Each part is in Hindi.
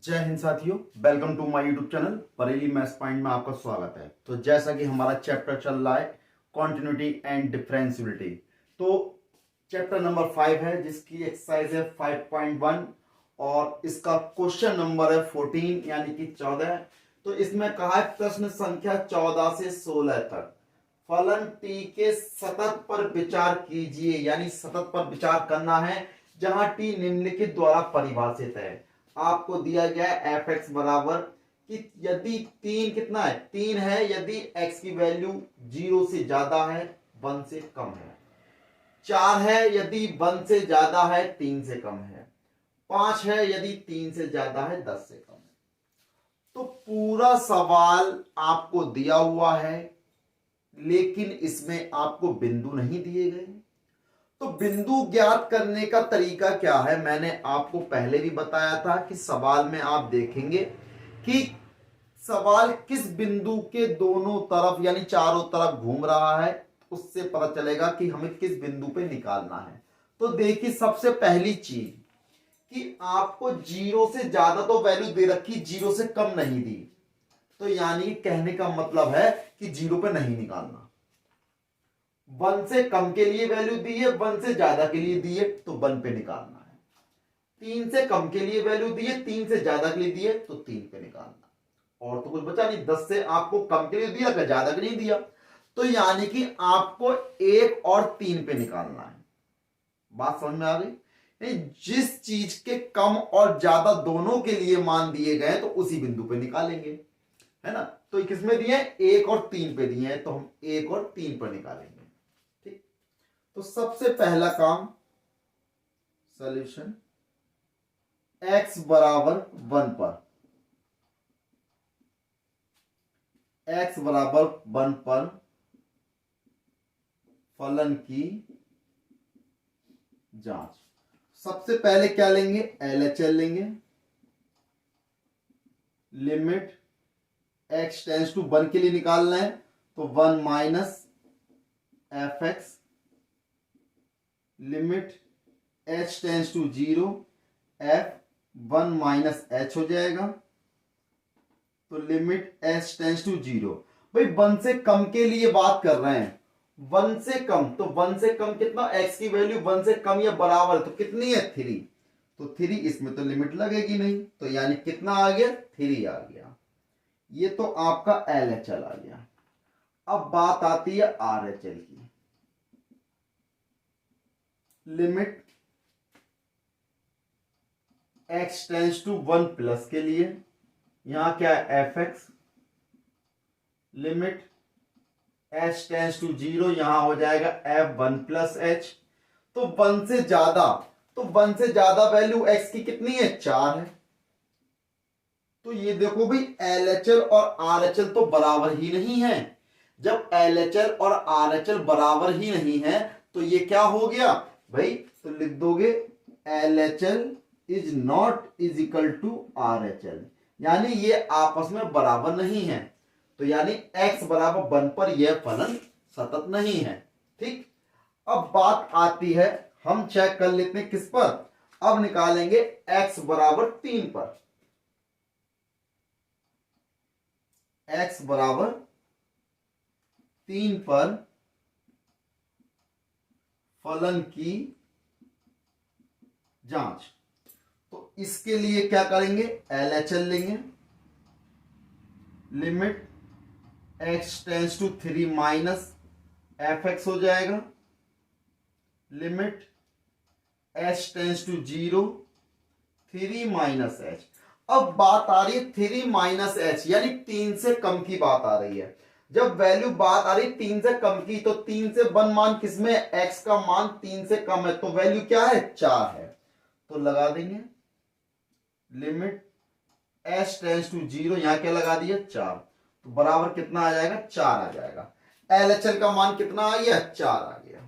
जय हिंद साथियों, welcome to my YouTube channel Bareilly maths point में आपका स्वागत है। तो जैसा कि हमारा चैप्टर चल रहा है कॉन्टिन्यूटी एंड डिफरेंशियबिलिटी, तो चैप्टर नंबर 5 है जिसकी एक्सरसाइज है 5.1 और इसका क्वेश्चन नंबर है 14 यानी कि 14। तो इसमें कहा है प्रश्न संख्या 14 से 16 तक फलन टी के सतत पर विचार कीजिए, यानी सतत पर विचार करना है जहां टी निम्नलिखित द्वारा परिभाषित है। आपको दिया गया है एफ एक्स बराबर कि यदि तीन कितना है, तीन है यदि एक्स की वैल्यू 0 से ज्यादा है 1 से कम है, 4 है यदि 1 से ज्यादा है 3 से कम है, 5 है यदि 3 से ज्यादा है 10 से कम है। तो पूरा सवाल आपको दिया हुआ है लेकिन इसमें आपको बिंदु नहीं दिए गए। तो बिंदु ज्ञात करने का तरीका क्या है, मैंने आपको पहले भी बताया था कि सवाल में आप देखेंगे कि सवाल किस बिंदु के दोनों तरफ यानी चारों तरफ घूम रहा है, उससे पता चलेगा कि हमें किस बिंदु पे निकालना है। तो देखिए सबसे पहली चीज कि आपको 0 से ज्यादा तो वैल्यू दे रखी, 0 से कम नहीं दी, तो यानी कहने का मतलब है कि 0 पे नहीं निकालना। 1 से कम के लिए वैल्यू दी है, 1 से ज्यादा के लिए दी है तो 1 पे निकालना है। 3 से कम के लिए वैल्यू दी है, 3 से ज्यादा के लिए दी है तो 3 पे निकालना। और तो कुछ बचा नहीं, 10 से आपको कम के लिए दिया, ज्यादा के लिए दिया, तो यानी कि आपको 1 और 3 पे निकालना है। बात समझ में आ गई? जिस चीज के कम और ज्यादा दोनों के लिए मान दिए गए तो उसी बिंदु पे निकालेंगे, है ना। तो किसमें दिए हैं, 1 और 3 पे दिए हैं, तो हम 1 और 3 पर निकालेंगे। ठीक, तो सबसे पहला काम सॉल्यूशन x बराबर 1 पर, x बराबर 1 पर फलन की जांच। सबसे पहले क्या लेंगे, LHL लेंगे। लिमिट x टेंस टू 1 के लिए निकालना है तो 1 minus F X, limit h tends to 0 f 1 minus h हो जाएगा, तो लिमिट h टेंस टू 0। भाई 1 से कम के लिए बात कर रहे हैं, 1 से कम, तो 1 से कम कितना, x की वैल्यू 1 से कम या बराबर तो कितनी है 3, तो 3, इसमें तो लिमिट लगेगी नहीं, तो यानी कितना आ गया 3 आ गया। ये तो आपका LHL आ गया। अब बात आती है RHL की। Limit x tends to 1 plus के लिए यहां क्या है F X, limit h tends to 0 यहां हो जाएगा f1 प्लस एच। तो 1 से ज्यादा, तो 1 से ज्यादा वैल्यू x की कितनी है, 4 है। तो ये देखो भाई LHL और RHL तो बराबर ही नहीं है। जब LHL और RHL बराबर ही नहीं है तो ये क्या हो गया भाई, तो लिख दोगे LHL is not is equal to RHL, यानी ये आपस में बराबर नहीं है। तो यानी x बराबर 1 पर यह फलन सतत नहीं है। ठीक, अब बात आती है, हम चेक कर लेते हैं किस पर, अब निकालेंगे x बराबर 3 पर। x बराबर 3 पर फलन की जांच। तो इसके लिए क्या करेंगे, LHL लेंगे। Limit x tends to 3 minus F X हो जाएगा, limit h tends to 0 3 minus H. अब बात आ रही है 3 माइनस एच यानी 3 से कम की बात आ रही है। जब वैल्यू बात आ रही 3 से कम की, तो 3 से 1 मान किसमें, x का मान 3 से कम है, तो वैल्यू क्या है 4 है, तो लगा देंगे लिमिट h टेंस टू 0, यहां क्या लगा दिया 4, तो बराबर कितना आ जाएगा 4 आ जाएगा। LHL का मान कितना आ गया, 4 आ गया।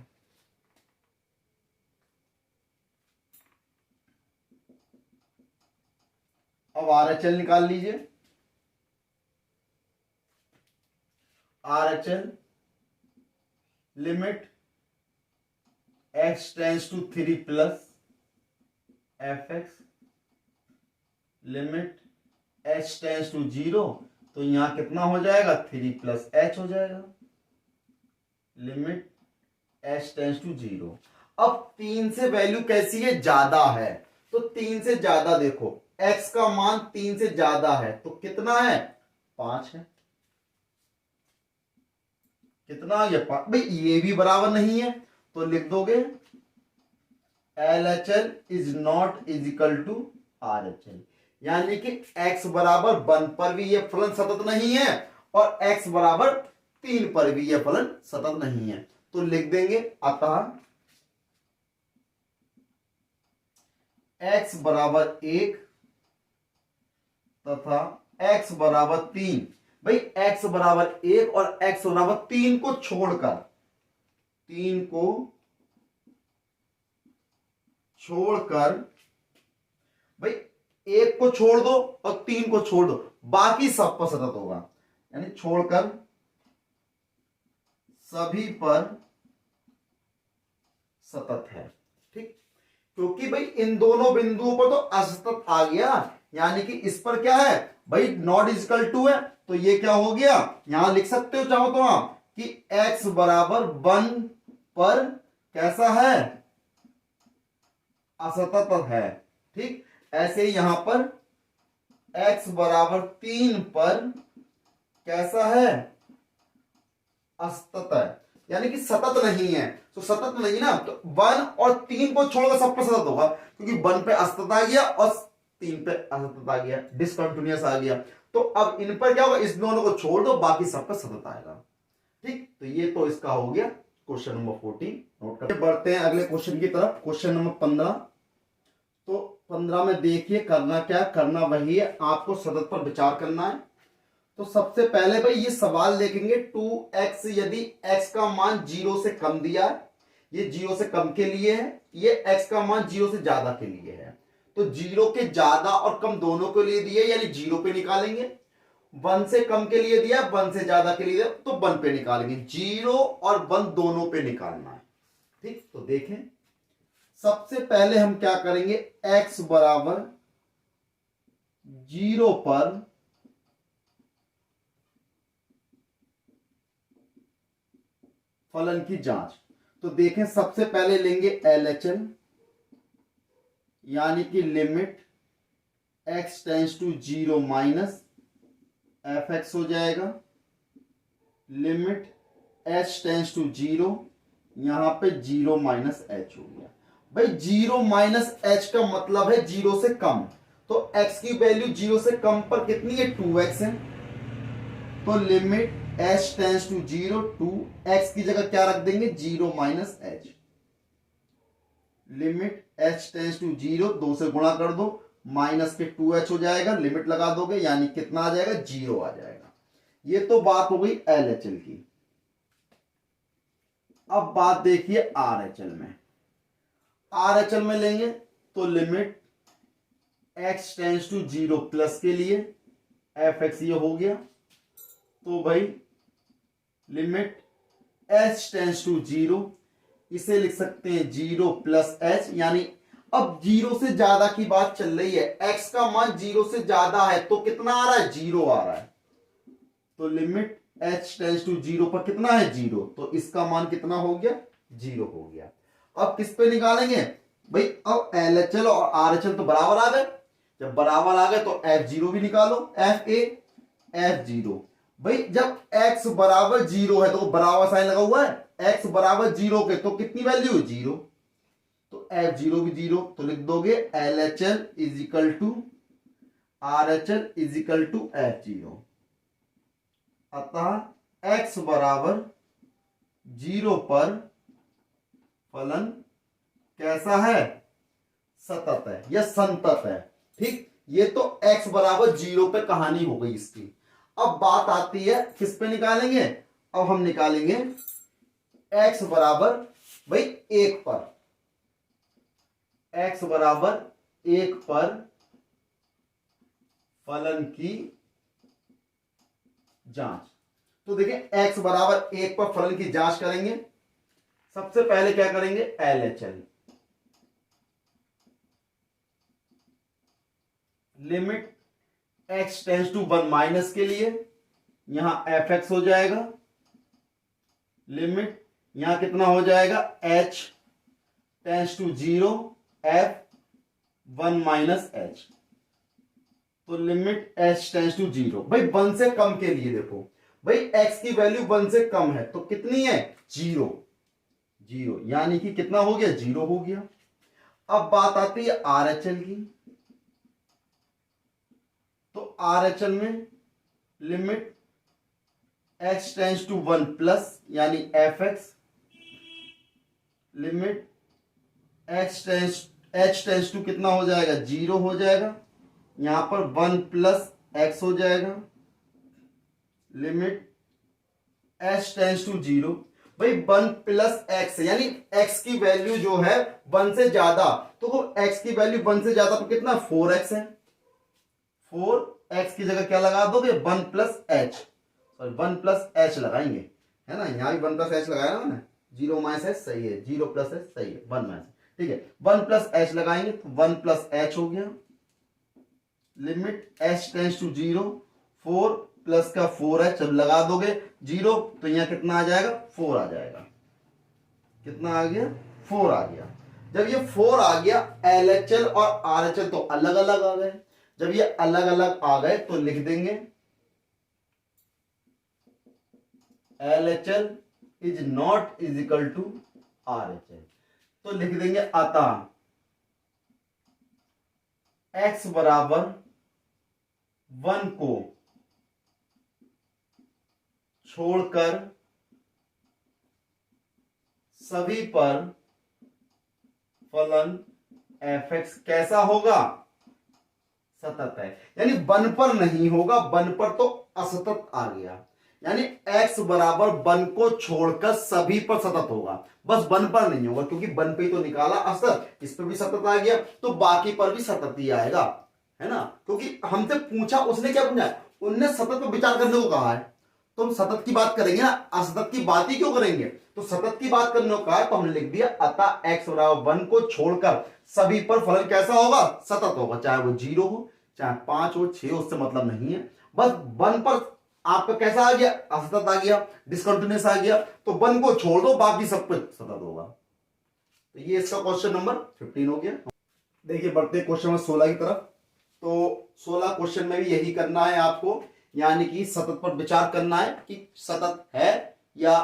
अब RHL निकाल लीजिए। RHL limit x tends to 3 plus F X, limit h tends to 0, तो यहां कितना हो जाएगा 3 प्लस h हो जाएगा, लिमिट h टेंड्स टू 0। अब 3 से वैल्यू कैसी है, ज्यादा है, तो 3 से ज्यादा देखो x का मान 3 से ज्यादा है तो कितना है 5 है, कितना ये 5, भाई ये भी बराबर नहीं है तो लिख दोगे LHL is not is equal to RHL, यानी कि x बराबर 1 पर भी यह फलन सतत नहीं है और x बराबर 3 पर भी यह फलन सतत नहीं है, तो लिख देंगे अतः x बराबर 1 तथा x बराबर 3, भाई x बराबर 1 और x बराबर 3 को छोड़कर, 3 को छोड़कर, भाई 1 को छोड़ दो और 3 को छोड़ दो, बाकी सब पर सतत होगा, यानी छोड़कर सभी पर सतत है, ठीक। क्योंकि भाई इन दोनों बिंदुओं पर तो असतत आ गया, यानी कि इस पर क्या है भाई नॉट इक्वल टू है, तो ये क्या हो गया, यहां लिख सकते हो चाहो तो आप कि x बराबर 1 पर कैसा है, असतत है, ठीक। ऐसे ही यहां पर x बराबर 3 पर कैसा है, असतत है, यानी कि सतत नहीं है, तो सतत नहीं ना, तो 1 और 3 को छोड़कर सब पर सतत होगा, क्योंकि 1 पे असतत आ गया और 3 पे असतत आ गया, डिसकंटिन्यूअस आ गया, तो अब इन पर क्या होगा, इस दोनों को छोड़ दो बाकी सब पर सतत आएगा, ठीक। तो ये तो इसका हो गया क्वेश्चन नंबर 14, नोट करते बढ़ते हैं अगले क्वेश्चन की तरफ, क्वेश्चन नंबर 15। तो 15 में देखिए करना क्या, करना वही है, आपको सतत पर विचार करना है। तो सबसे पहले भाई ये सवाल देखेंगे 2x, यदि x का मान 0 से कम दिया है, ये 0 से कम के लिए है, ये x का मान 0 से ज्यादा के लिए है, तो 0 के ज्यादा और कम दोनों के लिए दिए, यानी 0 पे निकालेंगे, 1 से कम के लिए दिया, 1 से ज्यादा के लिए दिया तो 1 पे निकालेंगे, 0 और 1 दोनों पे निकालना है, ठीक। तो देखें सबसे पहले हम क्या करेंगे, x बराबर 0 पर फलन की जांच। तो देखें सबसे पहले लेंगे LHL, यानी कि limit x tends to 0 minus fx हो जाएगा, लिमिट h टेंड्स टू 0, यहां पे 0 माइनस h हो गया। भाई 0 माइनस h का मतलब है 0 से कम, तो x की वैल्यू 0 से कम पर कितनी है 2x है, तो limit h tends to 0 two x की जगह क्या रख देंगे 0 minus h, limit h tends to 0, 2 से गुणा कर दो माइनस के 2h हो जाएगा, लिमिट लगा दोगे यानी कितना आ जाएगा 0 आ जाएगा। ये तो बात हो गई LHL की। अब बात देखिए RHL में, RHL में लेंगे तो limit x tends to 0 plus के लिए fx ये हो गया, तो भाई लिमिट h टेंड्स टू 0, इसे लिख सकते हैं 0 प्लस h, यानी अब 0 से ज्यादा की बात चल रही है, x का मान 0 से ज्यादा है तो कितना आ रहा है 0 आ रहा है, तो लिमिट h टेंड्स टू 0 पर कितना है 0, तो इसका मान कितना हो गया 0 हो गया। अब किस पे निकालेंगे भाई, अब LHL और RHL तो बराबर आ गए, जब बराबर आ गए तो F0 भी निकालो, FA F0, भाई जब x बराबर 0 है तो बराबर साइन लगा हुआ है, x बराबर 0 के तो कितनी वैल्यू है 0, तो F0 भी 0, तो लिख दोगे LHL is equal to RHL is equal to F0, अतः x बराबर 0 पर फलन कैसा है, सतत है या संतत है, ठीक। ये तो x बराबर 0 पे कहानी हो गई इसकी। अब बात आती है किस पे निकालेंगे, अब हम निकालेंगे x बराबर भाई 1 पर, x बराबर 1 पर फलन की जांच। तो देखिए x बराबर 1 पर फलन की जांच करेंगे, सबसे पहले क्या करेंगे LHL, limit x tends to 1 minus के लिए यहां fx हो जाएगा, लिमिट यहां कितना हो जाएगा h tends to 0 f 1 minus h। तो लिमिट h टेंस टू 0, भाई 1 से कम के लिए देखो भाई x की वैल्यू 1 से कम है तो कितनी है 0, यानी कि कितना हो गया 0 हो गया। अब बात आती है RHL की, तो RHL में limit h tends to 1 plus यानी fx, limit h tends to कितना हो जाएगा 0 हो जाएगा, यहां पर 1 प्लस x हो जाएगा, लिमिट h टेंस टू 0, भाई 1 प्लस x यानी x की वैल्यू जो है 1 से ज्यादा, तो x की वैल्यू 1 से ज्यादा तो कितना 4x है, 4x की जगह क्या लगा दोगे 1 plus h, sorry 1 plus h लगाएंगे, है ना, यहां भी 1 प्लस h लगाया ना मैंने, 0 माइनस h सही है, 0 प्लस h सही है, 1 माइनस, ठीक है 1 प्लस h लगाएंगे तो 1 प्लस h हो गया, limit h tends to 0, 4 plus का 4h जब लगा दोगे 0 तो यहां कितना आ जाएगा 4 आ जाएगा, कितना आ गया 4 आ गया। जब ये 4 आ गया LHL और RHL तो अलग अलग आ गए, जब ये अलग अलग आ गए तो लिख देंगे LHL is not is equal to RHL, तो लिख देंगे अतः x बराबर 1 को छोड़कर सभी पर फलन fx कैसा होगा सतत है, यानी 1 पर नहीं होगा, 1 पर तो असतत आ गया, यानी x बराबर 1 को छोड़कर सभी पर सतत होगा, बस 1 पर नहीं होगा क्योंकि 1 पे तो निकाला असतत, इस पर भी सतत आ गया तो बाकी पर भी सतत ही आएगा, है ना, क्योंकि हमसे पूछा, उसने क्या पूछा, उनने सतत पर विचार करने को कहा है, तो हम सतत की बात करेंगे ना, असतत की बात ही क्यों करेंगे, तो सतत की बात करने को कहा तो हमने लिख दिया अतः x बराबर 1 को छोड़कर सभी पर फलन कैसा होगा सतत होगा, चाहे वो 0 हो चाहे 5 हो 6 हो, उससे मतलब नहीं है, बस 1 पर आपका कैसा आ गया असतत आ गया, डिसकंटिन्यूअस आ गया, तो 1 को छोड़ दो बाकी सब कुछ सतत होगा। तो ये इसका क्वेश्चन नंबर 15 हो गया। देखिए बढ़ते क्वेश्चन नंबर 16 की तरफ, तो 16 क्वेश्चन में भी यही करना है आपको, यानी कि सतत पर विचार करना है कि सतत है या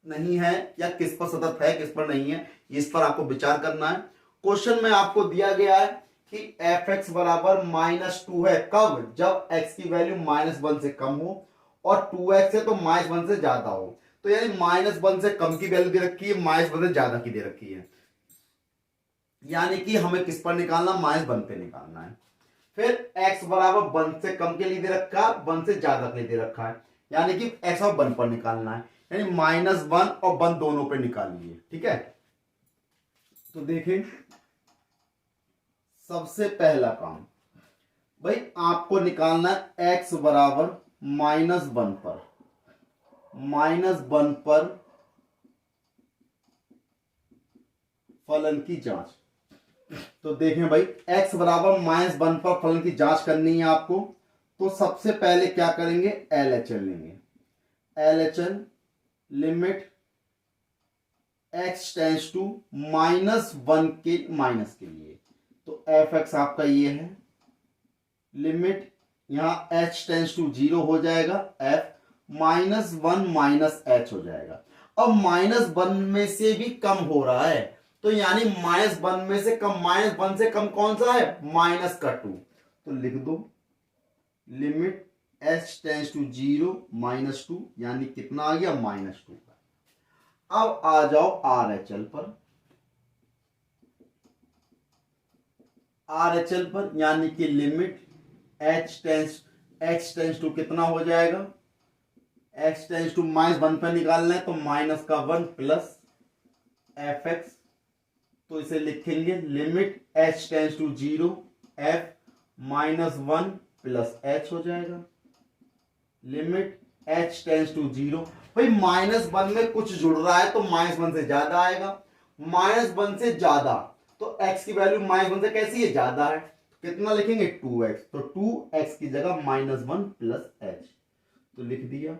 नहीं है, या किस पर सतत है किस पर नहीं है, इस पर आपको विचार करना है। क्वेश्चन में आपको दिया गया है कि fx बराबर -2 है, कब, जब x की वैल्यू -1 से कम हो और 2x है तो -1 से ज्यादा हो, तो यानी -1 से कम की वैल्यू दे रखी है, -1 से ज्यादा की दे रखी है, यानी कि हमें किस पर निकालना -1 पे निकालना है। फिर x बराबर 1 से कम के लिए दे रखा है, 1 से ज्यादा के लिए दे रखा है, यानी कि x और 1 पर निकालना है, यानी -1 और 1 दोनों पे निकाल लिए, ठीक है। तो देखें सबसे पहला काम भाई आपको निकालना है x बराबर -1 पर, -1 पर फलन की जांच। तो देखें भाई x बराबर -1 पर फलन की जांच करनी है आपको, तो सबसे पहले क्या करेंगे LHL लेंगे, LHL limit x tends to -1 के माइनस के लिए, तो fx आपका ये है, लिमिट यहां h टेंस टू 0 हो जाएगा, f -1 माइनस h हो जाएगा। अब -1 में से भी कम हो रहा है, तो यानी -1 में से कम, -1 से कम कौन सा है -2, तो लिख दो लिमिट h टेंस टू 0 -2, यानी कितना आ गया -2। अब आ जाओ RHL पर, RHL पर यानी कि लिमिट x टेंस टू कितना हो जाएगा, x टेंस टू -1 पर निकालना है तो -1 प्लस fx, तो इसे लिखेंगे limit h tends to 0 f -1 plus h हो जाएगा, लिमिट h टेंस टू 0, भाई -1 में कुछ जुड़ रहा है तो -1 से ज्यादा आएगा, -1 से ज्यादा तो x की वैल्यू -1 से कैसी है ज्यादा है, कितना लिखेंगे 2x, तो 2x की जगह -1 प्लस h, तो लिख दिया।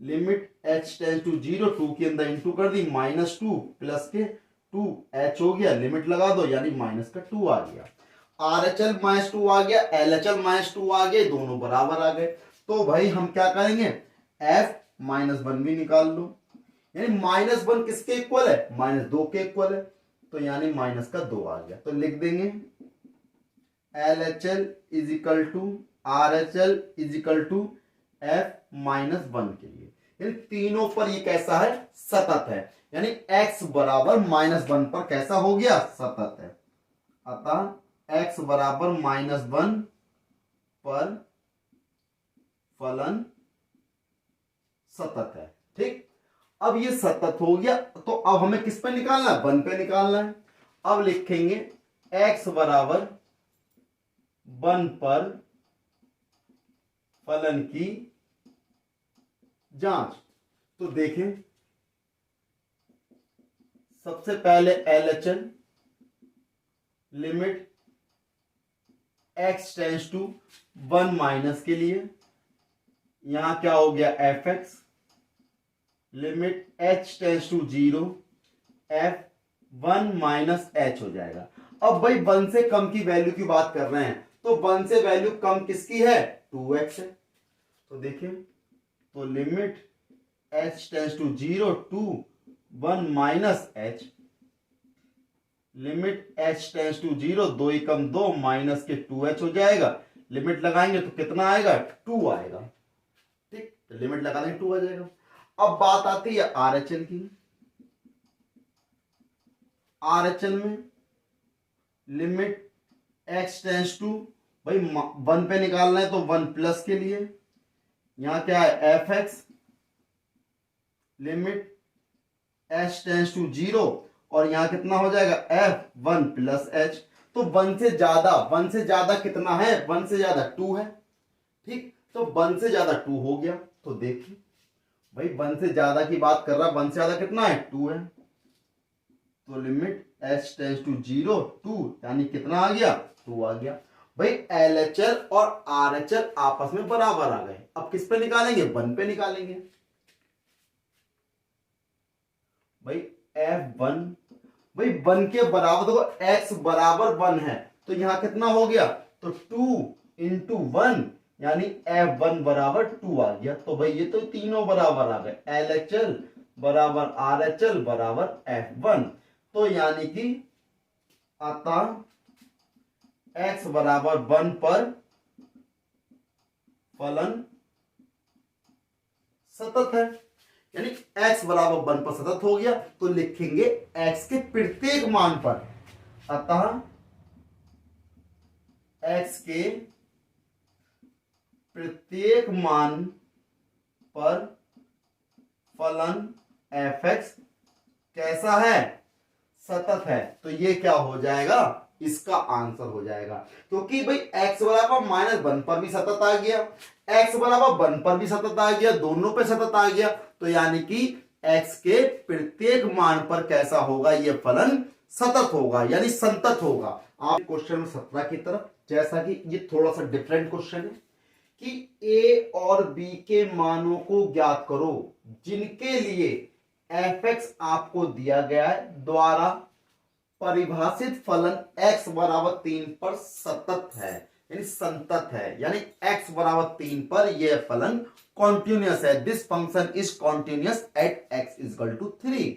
लिमिट h टेंस टू 0, 2 के अंदर इंटू कर दी, -2 प्लस के 2h हो गया, लिमिट लगा दो यानी माइनस का 2 आ गया। RHL -2 आ गया, LHL -2 आ गए, दोनों बराबर आ गए। तो भाई हम क्या करेंगे, f -1 भी निकाल लो, यानी -1 किसके इक्वल है, -2 के इक्वल है, तो यानी माइनस का 2 आ गया। तो लिख देंगे LHL is equal to RHL is equal to f -1 के लिए, यानी तीनों पर ये कैसा है, सतत है, यानी x बराबर -1 पर कैसा हो गया, सतत है। अतः x बराबर -1 पर फलन सतत है। ठीक, अब ये सतत हो गया, तो अब हमें किस पे निकालना है, 1 पे निकालना है। अब लिखेंगे x बराबर 1 पर फलन की जांच। तो देखें, सबसे पहले LHL limit x tends to 1 minus के लिए, यहां क्या हो गया fx, limit h tends to 0, f1 minus h हो जाएगा। अब भाई 1 से कम की वैल्यू की बात कर रहे हैं, तो 1 से वैल्यू कम किसकी है, 2x है। तो देखिए, तो limit h tends to 0 to 1 minus h, limit h tends to 0, 2 ही कम 2 माइनस के 2h हो जाएगा, लिमिट लगाएंगे तो कितना आएगा, 2 आएगा। ठीक, तो लिमिट लगा देंगे 2 आ जाएगा। अब बात आती है RHL की। RHL में लिमिट x टेंस टू, भाई 1 पे निकालना है तो 1 प्लस के लिए, यहां क्या है fx, limit h tends to 0, और यहां कितना हो जाएगा f1 प्लस h। तो 1 से ज्यादा कितना है, 1 से ज्यादा 2 है। ठीक, तो 1 से ज्यादा 2 हो गया। तो देखिए भाई 1 से ज्यादा की बात कर रहा, 1 से ज्यादा कितना है, 2 है। तो लिमिट h टेंस टू 0 2, यानी कितना आ गया, 2 आ गया। भाई LHL और RHL आपस में बराबर आ गए। अब किस पे निकालेंगे, 1 पे निकालेंगे। भाई f1, भाई 1 के बराबर, देखो x बराबर 1 है, तो यहां कितना हो गया, तो 2 इंटू 1, यानी f1 बराबर 2 आ गया। तो भाई ये तो तीनों बराबर आ गए, LHL बराबर RHL बराबर f1। तो यानी कि अतः x बराबर 1 पर फलन सतत है, यानी x बराबर 1 पर सतत हो गया। तो लिखेंगे x के प्रत्येक मान पर, अतः x के प्रत्येक मान पर फलन fx कैसा है, सतत है। तो ये क्या हो जाएगा, इसका आंसर हो जाएगा, क्योंकि भाई x बराबर -1 पर भी सतत आ गया, x बराबर 1 पर भी सतत आ गया, दोनों पे सतत आ गया। तो यानी कि x के प्रत्येक मान पर कैसा होगा, ये फलन सतत होगा, यानी संतत होगा। आप क्वेश्चन 17 की तरफ, जैसा कि ये थोड़ा सा डिफरेंट क्वेश्चन है कि a और b के मानों को ज्ञात करो जिनके लिए fx आपको दिया गया है, द्वारा परिभाषित फलन x बराबर 3 पर सतत है, यानी संतत है, यानी x बराबर 3 पर यह फलन कॉन्टिन्यूअस है। This function is continuous at x equal to 3।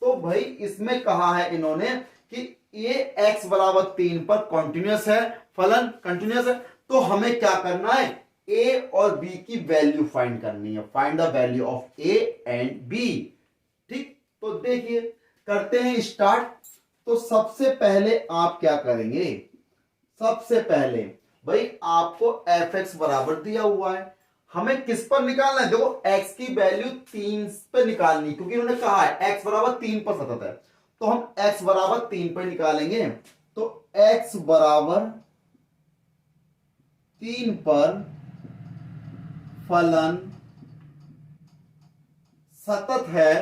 तो भाई इसमें कहा है इन्होंने कि ये x बराबर 3 पर कॉन्टिन्यूअस है, फलन कंटिन्यूअस है। तो हमें क्या करना है, a और b की वैल्यू फाइंड करनी है, find the value of a and b। ठीक, तो देखिए करते हैं स्टार्ट। तो सबसे पहले आप क्या करेंगे, सबसे पहले भाई आपको fx बराबर दिया हुआ है, हमें किस पर निकालना है, देखो x की वैल्यू 3 पे निकालनी, क्योंकि उन्होंने कहा है x बराबर 3 पर सतत है, तो हम x बराबर 3 पर निकालेंगे। तो x बराबर 3 पर फलन सतत है।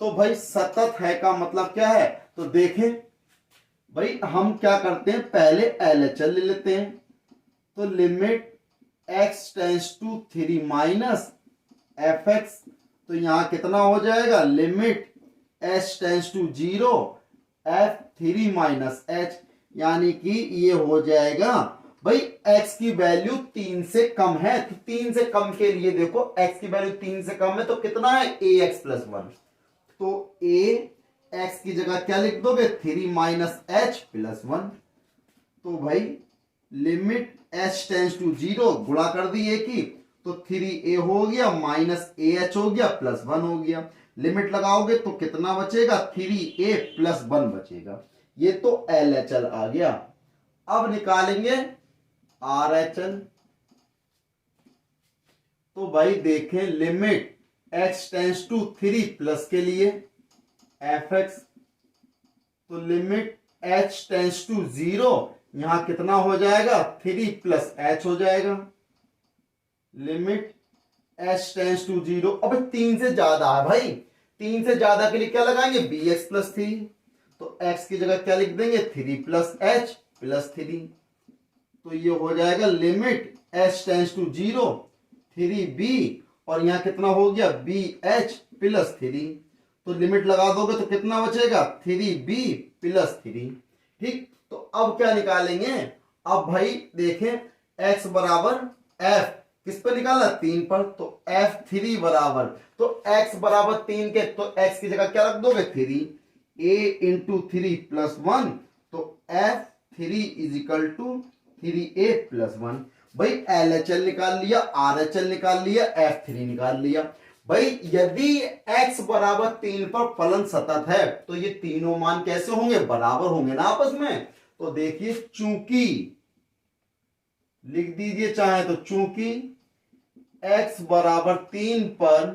तो भाई सतत है का मतलब क्या है, तो देखें भाई हम क्या करते हैं, पहले LHL ले लेते हैं। तो limit x tends to 3 minus fx, तो यहां कितना हो जाएगा, limit h tends to 0 f3 minus h, यानी कि ये हो जाएगा भाई x की वैल्यू 3 से कम है, तो 3 से कम के लिए देखो x की वैल्यू 3 से कम है तो कितना है, ax प्लस 1। तो x की जगह क्या लिख दोगे, 3 माइनस h प्लस 1। तो भाई लिमिट h टेंस टू 0 गुणा कर दी a की, तो 3a हो गया माइनस ah हो गया प्लस 1 हो गया। लिमिट लगाओगे तो कितना बचेगा, 3a प्लस 1 बचेगा। ये तो LHL आ गया। अब निकालेंगे RHL। तो भाई देखें, limit x tends to 3 plus के लिए fx, तो लिमिट h टेंस टू 0, यहां कितना हो जाएगा, 3 प्लस h हो जाएगा। लिमिट h टेंस टू 0, अब 3 से ज्यादा है भाई, 3 से ज्यादा के लिए क्या लगाएंगे, bx प्लस 3। तो x की जगह क्या लिख देंगे, 3 प्लस h प्लस 3। तो ये हो जाएगा limit h tends to 0 3b, और यहां कितना हो गया, bh प्लस 3। तो लिमिट लगा दोगे तो कितना बचेगा, 3b प्लस 3। ठीक, तो अब क्या निकालेंगे, अब भाई देखें x बराबर f, किस पर निकालना, 3 पर, तो f3 बराबर, तो x बराबर 3 के, तो x की जगह क्या रख दोगे, 3, a इंटू 3 प्लस 1, तो f3 is equal to 3a plus 1। भाई LHL निकाल लिया, RHL निकाल लिया, f3 निकाल लिया। भाई यदि x बराबर 3 पर फलन सतत है तो ये तीनों मान कैसे होंगे, बराबर होंगे ना आपस में। तो देखिए, चूंकि लिख दीजिए चाहे तो, चूंकि x बराबर 3 पर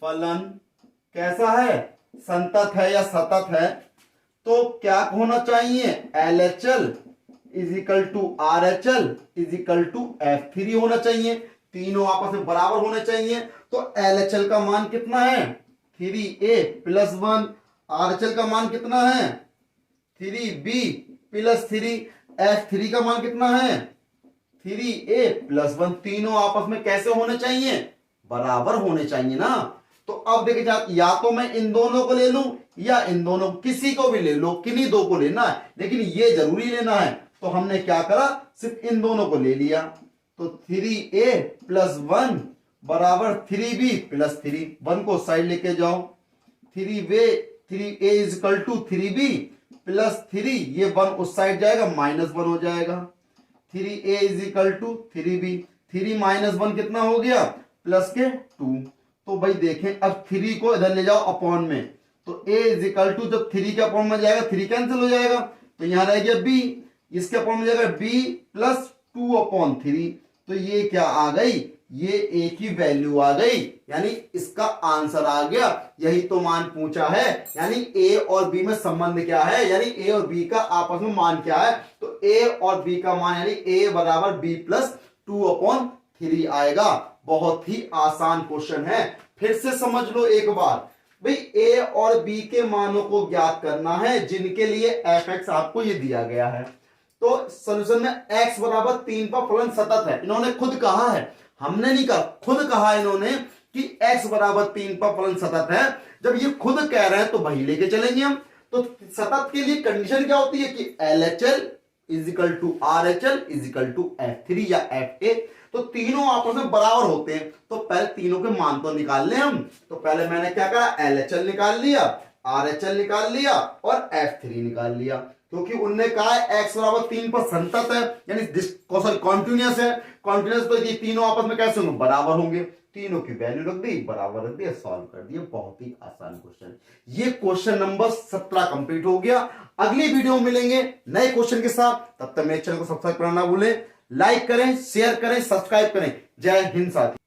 फलन कैसा है, संतत है या सतत है, तो क्या होना चाहिए, LHL is equal to RHL is equal to f3 होना चाहिए, तीनों आपस में बराबर होने चाहिए। तो LHL का मान कितना है, 3a प्लस 1, RHL का मान कितना है, 3b प्लस 3, f3 का मान कितना है, 3a प्लस 1। तीनों आपस में कैसे होने चाहिए, बराबर होने चाहिए ना। तो अब देखिए, या तो मैं इन दोनों को ले लूं या इन दोनों, किसी को भी ले लो, किन्हीं दो को लेना है, लेकिन ये जरूरी लेना है। तो हमने क्या करा, सिर्फ इन दोनों को ले लिया। तो 3a प्लस 1 बराबर 3b प्लस 3, 1 को साइड लेके जाओ, 3a is equal to 3b plus 3, ये 1 उस साइड जाएगा, माइनस 1 हो जाएगा। 3a is equal to 3b, 3 minus 1 कितना हो गया, प्लस के 2। तो भाई देखें, अब 3 को इधर ले जाओ अपॉन में, तो a इज इक्वल टू, जब 3 के अपॉन में जाएगा 3 कैंसिल हो जाएगा, तो यहां रह गया b, इसके अपॉन में जाएगा b प्लस 2 अपॉन 3। तो ये क्या आ गई, ये a की वैल्यू आ गई, यानी इसका आंसर आ गया। यही तो मान पूछा है, यानी a और b में संबंध क्या है, यानी a और b का आपस में मान क्या है। तो a और b का मान यानी a बराबर b प्लस 2 अपॉन 3 आएगा। बहुत ही आसान क्वेश्चन है, फिर से समझ लो एक बार। भाई a और b के मानों को ज्ञात करना है, जिनके लिए fx आपको ये दिया गया है। तो सॉल्यूशन में x बराबर 3 पर फलन सतत है, इन्होंने खुद कहा है, हमने नहीं कहा, खुद कहा इन्होंने कि x बराबर 3 पर फलन सतत है। जब ये खुद कह रहे हैं तो वही लेके चलेंगे हम। तो सतत के लिए कंडीशन क्या होती है कि LHL is equal to RHL is equal to f3 या fa, तो तीनों आपस में बराबर होते हैं। तो पहले तीनों के मान तो निकाल लें हम। तो पहले मैंने क्या करा, LHL निकाल लिया, RHL निकाल लिया और f3 निकाल लिया, क्योंकि उनने कहा है x बराबर 3 पर संतत है, यानी कॉन्टिन्यूअस है। कॉन्टिन्यूअस तो ये तीनों आपस में कैसे होंगे, बराबर होंगे। तीनों की वैल्यू रख दी, बराबर रख दिया, सॉल्व कर दिया। बहुत ही आसान क्वेश्चन। ये क्वेश्चन नंबर 17 कंप्लीट हो गया। अगली वीडियो में मिलेंगे नए क्वेश्चन के साथ, तब तक मेरे चैनल को सब्सक्राइब करना ना भूलें। लाइक करें, शेयर करें, सब्सक्राइब करें। जय हिंद साथी।